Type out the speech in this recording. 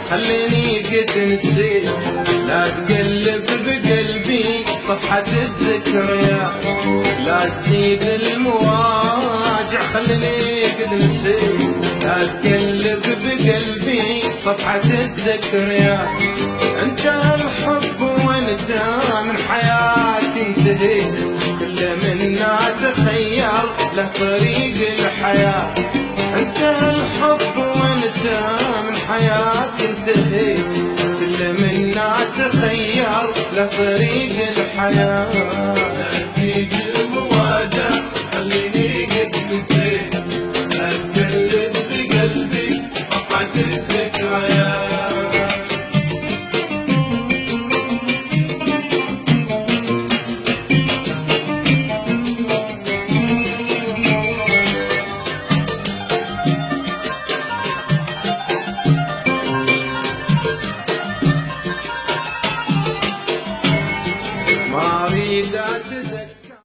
خليني قد نسيت، لا تقلب بقلبي صفحة الذكريات، لا تزيد المواجع. خليني قد نسيت، لا تقلب بقلبي صفحة الذكريات. انتهى الحب وانت من حياتي انتهيت، كل منا تخير له طريق الحياة. انتهى الحب وانت من حياتي انتهيت، كل منا تخير له طريق الحياة.